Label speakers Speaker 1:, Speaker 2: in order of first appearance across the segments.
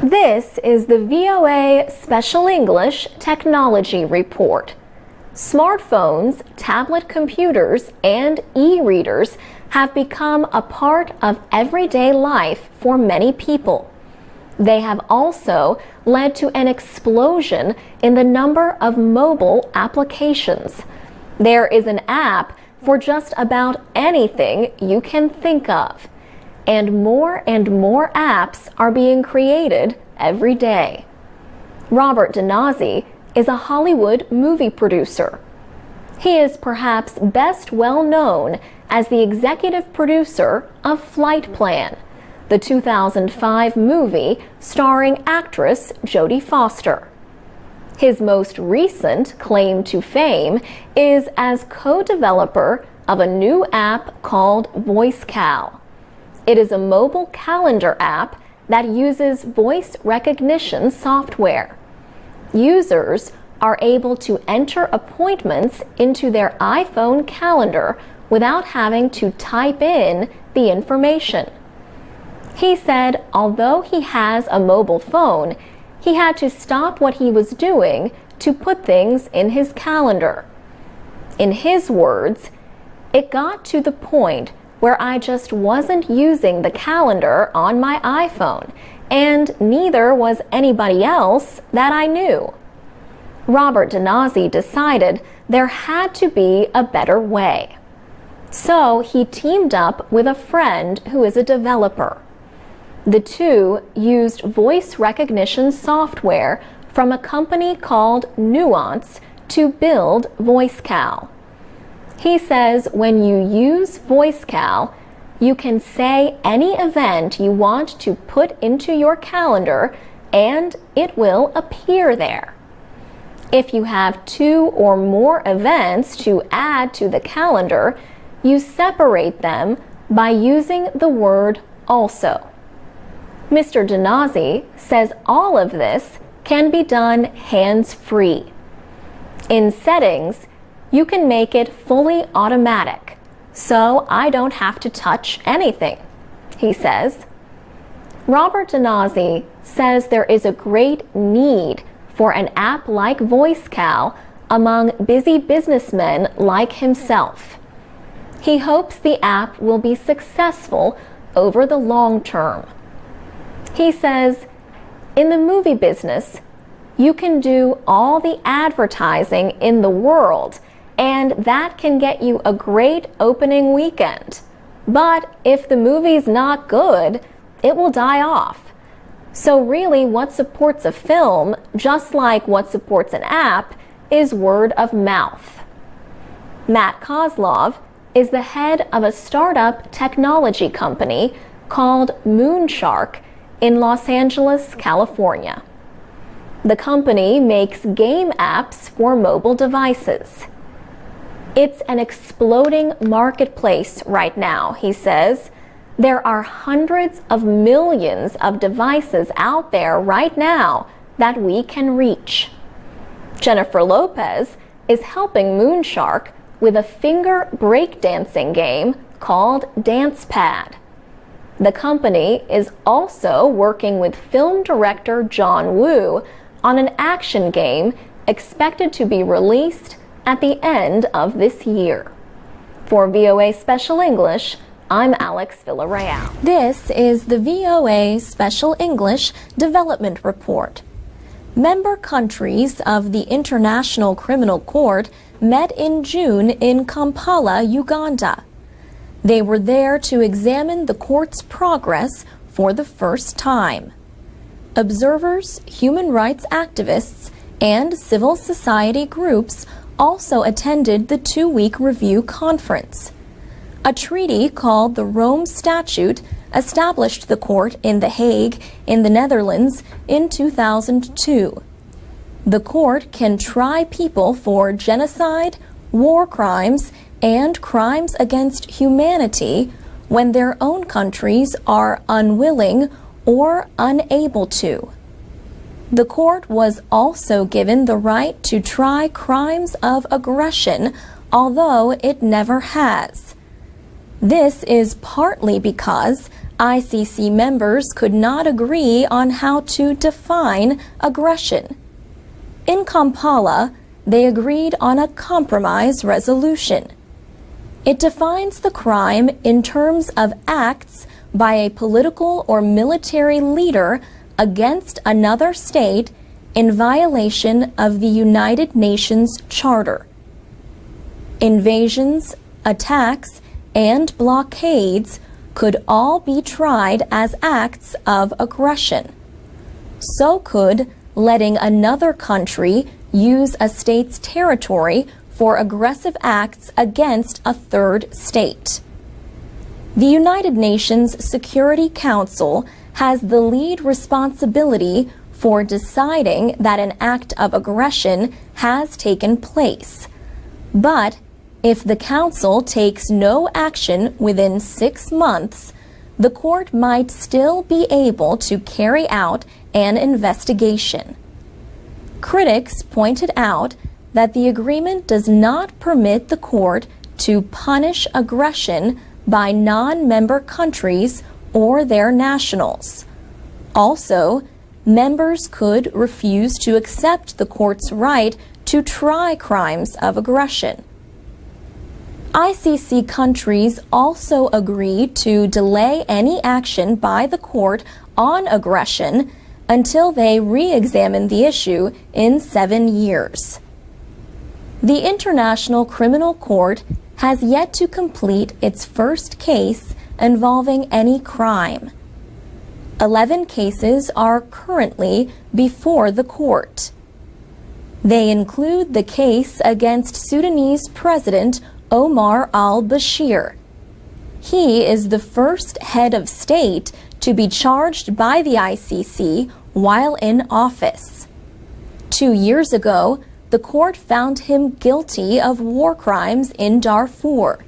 Speaker 1: This is the VOA Special English Technology Report. Smartphones, tablet computers, and e-readers have become a part of everyday life for many people. They have also led to an explosion in the number of mobile applications. There is an app for just about anything you can think of. And more apps are being created every day. Robert Denazzi is a Hollywood movie producer. He is perhaps best well known as the executive producer of Flight Plan, the 2005 movie starring actress Jodie Foster. His most recent claim to fame is as co-developer of a new app called VoiceCal. It is a mobile calendar app that uses voice recognition software. Users are able to enter appointments into their iPhone calendar without having to type in the information. He said although he has a mobile phone, he had to stop what he was doing to put things in his calendar. In his words, "It got to the point where I just wasn't using the calendar on my iPhone, and neither was anybody else that I knew." Robert Denazzi decided there had to be a better way. So he teamed up with a friend who is a developer. The two used voice recognition software from a company called Nuance to build VoiceCal. He says when you use VoiceCal, you can say any event you want to put into your calendar and it will appear there. If you have two or more events to add to the calendar, you separate them by using the word also. Mr. Denazzi says all of this can be done hands-free. In settings, you can make it fully automatic, so I don't have to touch anything, he says. Robert Denazzi says there is a great need for an app like VoiceCal among busy businessmen like himself. He hopes the app will be successful over the long term. He says, in the movie business, you can do all the advertising in the world, and that can get you a great opening weekend. But if the movie's not good, it will die off. So really what supports a film, just like what supports an app, is word of mouth. Matt Kozlov is the head of a startup technology company called Moonshark in Los Angeles, California. The company makes game apps for mobile devices. It's an exploding marketplace right now, he says. There are hundreds of millions of devices out there right now that we can reach. Jennifer Lopez is helping Moonshark with a finger breakdancing game called DancePad. The company is also working with film director John Woo on an action game expected to be released at the end of this year. For VOA Special English, I'm Alex Villarreal. This is the VOA Special English Development Report. Member countries of the International Criminal Court met in June in Kampala, Uganda. They were there to examine the court's progress for the first time. Observers, human rights activists, and civil society groups also attended the two-week review conference. A treaty called the Rome Statute established the court in The Hague in the Netherlands in 2002. The court can try people for genocide, war crimes, and crimes against humanity when their own countries are unwilling or unable to. The court was also given the right to try crimes of aggression, although it never has. This is partly because ICC members could not agree on how to define aggression. In Kampala, they agreed on a compromise resolution. It defines the crime in terms of acts by a political or military leader against another state in violation of the United Nations Charter. Invasions, attacks, and blockades could all be tried as acts of aggression. So could letting another country use a state's territory for aggressive acts against a third state. The United Nations Security Council has the lead responsibility for deciding that an act of aggression has taken place. But if the Council takes no action within 6 months, the court might still be able to carry out an investigation. Critics pointed out that the agreement does not permit the court to punish aggression by non-member countries or their nationals. Also, members could refuse to accept the court's right to try crimes of aggression. ICC countries also agreed to delay any action by the court on aggression until they re-examine the issue in 7 years. The International Criminal Court has yet to complete its first case involving any crime. 11 cases are currently before the court. They include the case against Sudanese President Omar al-Bashir. He is the first head of state to be charged by the ICC while in office. 2 years ago, the court found him guilty of war crimes in Darfur.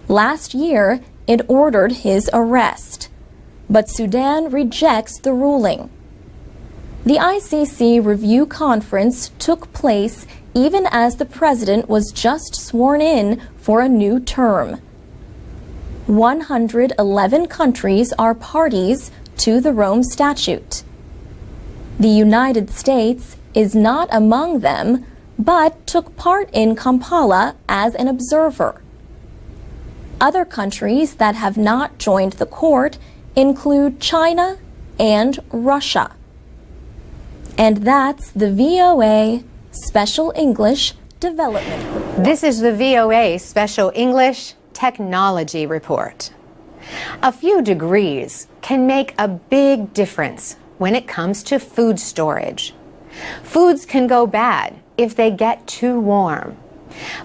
Speaker 1: Last year, it ordered his arrest, but Sudan rejects the ruling. The ICC review conference took place even as the president was just sworn in for a new term. 111 countries are parties to the Rome Statute. The United States is not among them, but took part in Kampala as an observer. Other countries that have not joined the court include China and Russia. And that's the VOA Special English Development Report.
Speaker 2: This is the VOA Special English Technology Report. A few degrees can make a big difference when it comes to food storage. Foods can go bad if they get too warm.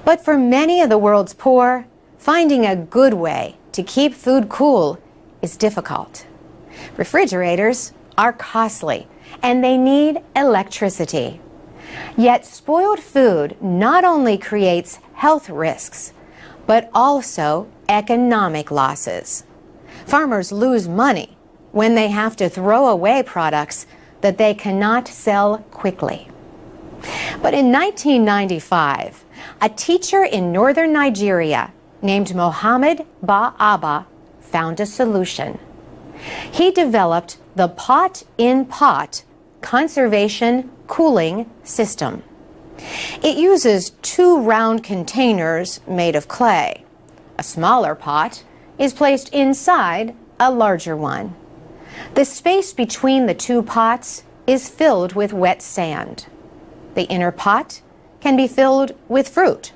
Speaker 2: But for many of the world's poor, finding a good way to keep food cool is difficult. Refrigerators are costly and they need electricity. Yet spoiled food not only creates health risks, but also economic losses. Farmers lose money when they have to throw away products that they cannot sell quickly. But in 1995, a teacher in northern Nigeria named Mohammed Ba-Abba found a solution. He developed the pot-in-pot conservation cooling system. It uses 2 round containers made of clay. A smaller pot is placed inside a larger one. The space between the 2 pots is filled with wet sand. The inner pot can be filled with fruit,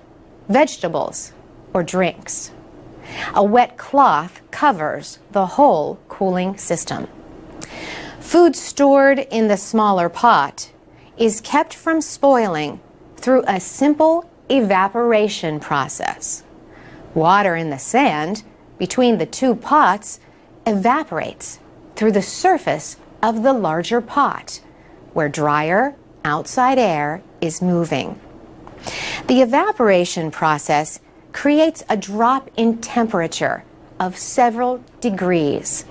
Speaker 2: vegetables, or drinks. A wet cloth covers the whole cooling system. Food stored in the smaller pot is kept from spoiling through a simple evaporation process. Water in the sand between the 2 pots evaporates through the surface of the larger pot, where drier outside air is moving. The evaporation process creates a drop in temperature of several degrees.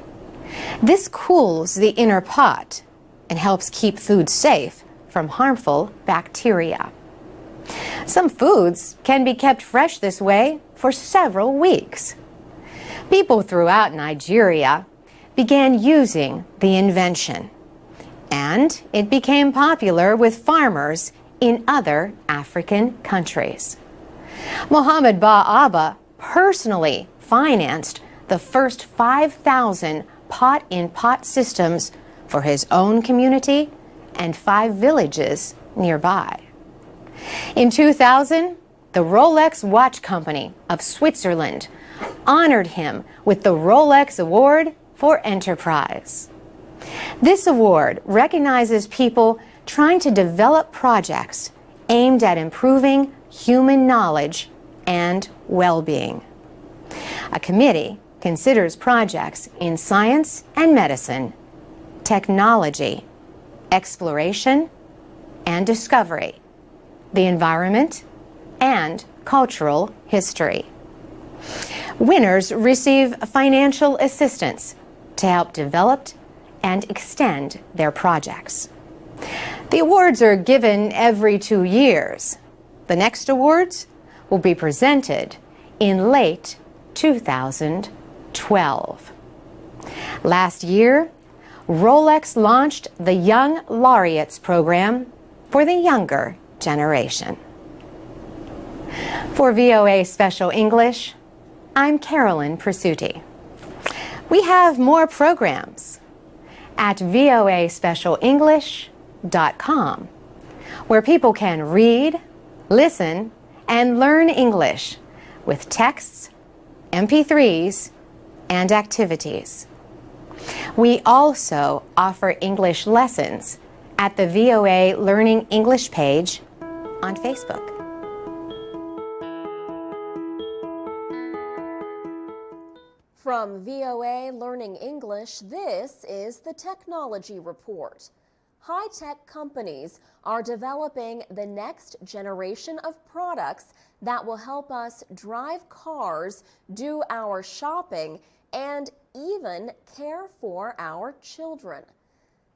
Speaker 2: This cools the inner pot and helps keep food safe from harmful bacteria. Some foods can be kept fresh this way for several weeks. People throughout Nigeria began using the invention, and it became popular with farmers in other African countries. Mohammed Ba-Aba personally financed the first 5,000 pot-in-pot systems for his own community and 5 villages nearby. In 2000, the Rolex Watch Company of Switzerland honored him with the Rolex Award for Enterprise. This award recognizes people trying to develop projects aimed at improving human knowledge and well-being. A committee considers projects in science and medicine, technology, exploration and discovery, the environment, and cultural history. Winners receive financial assistance to help develop and extend their projects. The awards are given every 2 years. The next awards will be presented in late 2012. Last year, Rolex launched the Young Laureates program for the younger generation. For VOA Special English, I'm Carolyn Persutti. We have more programs at voaspecialenglish.com, where people can read, listen, and learn English with texts, MP3s, and activities. We also offer English lessons at the VOA Learning English page on Facebook.
Speaker 1: From VOA Learning English, this is the Technology Report. High-tech companies are developing the next generation of products that will help us drive cars, do our shopping, and even care for our children.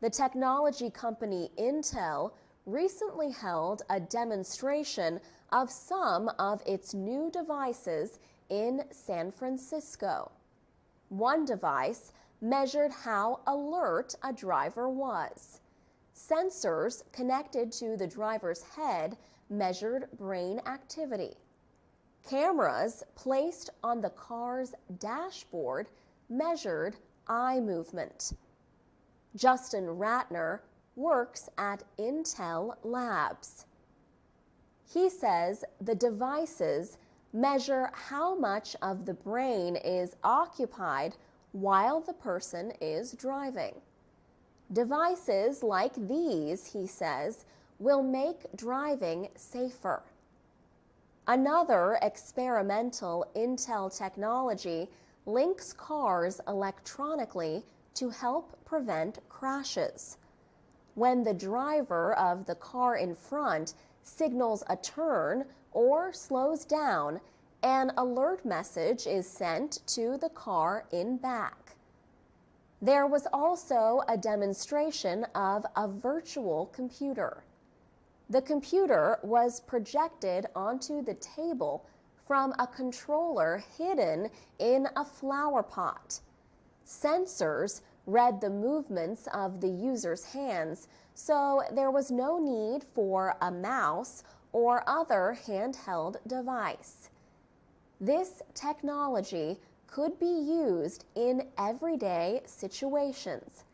Speaker 1: The technology company Intel recently held a demonstration of some of its new devices in San Francisco. One device measured how alert a driver was. Sensors connected to the driver's head measured brain activity. Cameras placed on the car's dashboard measured eye movement. Justin Ratner works at Intel Labs. He says the devices measure how much of the brain is occupied while the person is driving. Devices like these, he says, will make driving safer. Another experimental Intel technology links cars electronically to help prevent crashes. When the driver of the car in front signals a turn or slows down, an alert message is sent to the car in back. There was also a demonstration of a virtual computer. The computer was projected onto the table from a controller hidden in a flower pot. Sensors read the movements of the user's hands, so there was no need for a mouse or other handheld device. This technology could be used in everyday situations.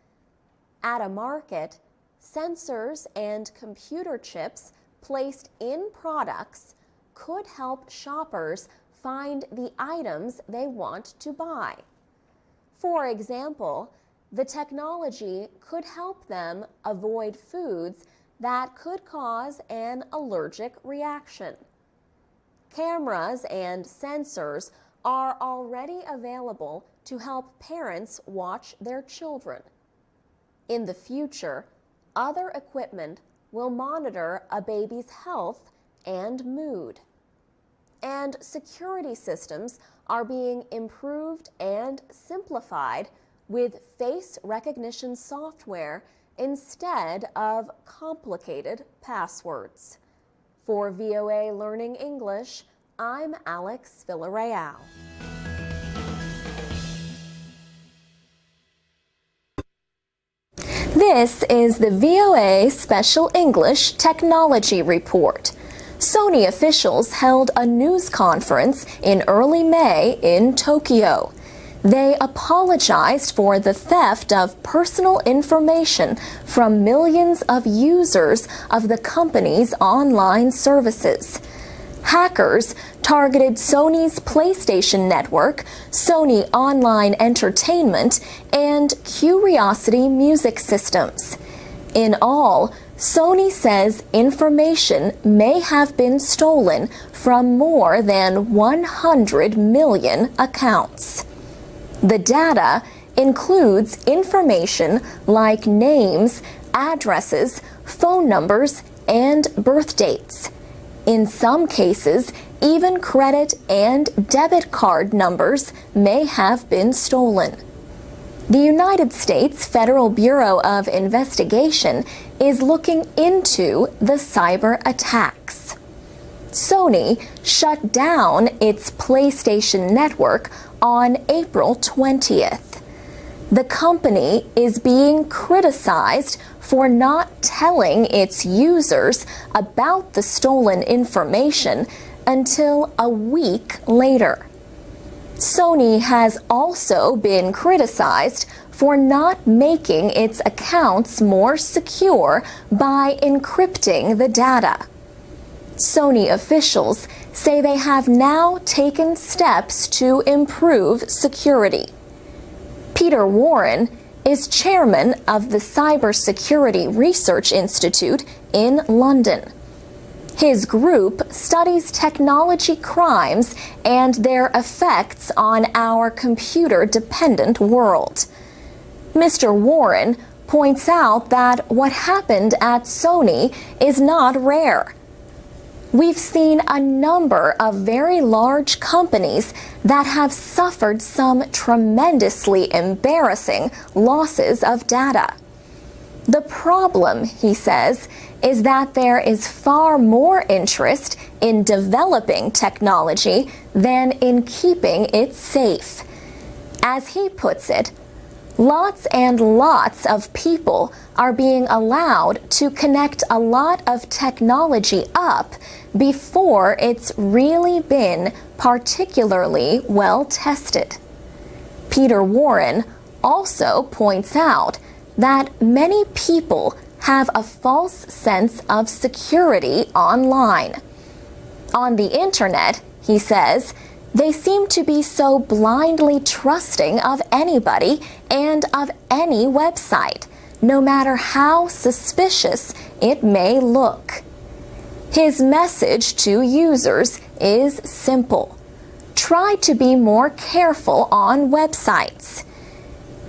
Speaker 1: At a market, sensors and computer chips placed in products could help shoppers find the items they want to buy. For example, the technology could help them avoid foods that could cause an allergic reaction. Cameras and sensors are already available to help parents watch their children. In the future, other equipment will monitor a baby's health and mood. And security systems are being improved and simplified with face recognition software instead of complicated passwords. For VOA Learning English, I'm Alex Villarreal. This is the VOA Special English Technology Report. Sony officials held a news conference in early May in Tokyo. They apologized for the theft of personal information from millions of users of the company's online services. Hackers targeted Sony's PlayStation Network, Sony Online Entertainment, and Curiosity Music Systems. In all, Sony says information may have been stolen from more than 100 million accounts. The data includes information like names, addresses, phone numbers, and birth dates. In some cases, even credit and debit card numbers may have been stolen. The United States Federal Bureau of Investigation is looking into the cyber attacks. Sony shut down its PlayStation Network on April 20th. The company is being criticized for not telling its users about the stolen information until a week later. Sony has also been criticized for not making its accounts more secure by encrypting the data. Sony officials say they have now taken steps to improve security. Peter Warren is chairman of the Cybersecurity Research Institute in London. His group studies technology crimes and their effects on our computer-dependent world. Mr. Warren points out that what happened at Sony is not rare. We've seen a number of very large companies that have suffered some tremendously embarrassing losses of data. The problem, he says, is that there is far more interest in developing technology than in keeping it safe. As he puts it, lots and lots of people are being allowed to connect a lot of technology up before it's really been particularly well tested. Peter Warren also points out that many people have a false sense of security online. On the internet, he says, they seem to be so blindly trusting of anybody and of any website, no matter how suspicious it may look. His message to users is simple. Try to be more careful on websites.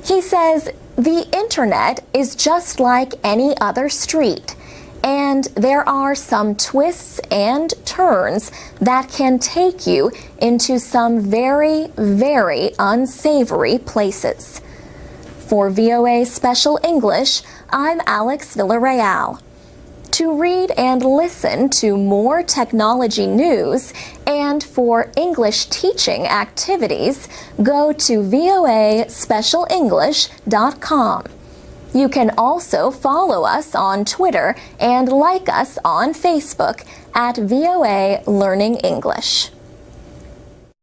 Speaker 1: He says the internet is just like any other street, and there are some twists and turns that can take you into some very, very unsavory places. For VOA Special English, I'm Alex Villarreal. To read and listen to more technology news and for English teaching activities, go to voaspecialenglish.com. You can also follow us on Twitter and like us on Facebook at VOA Learning English.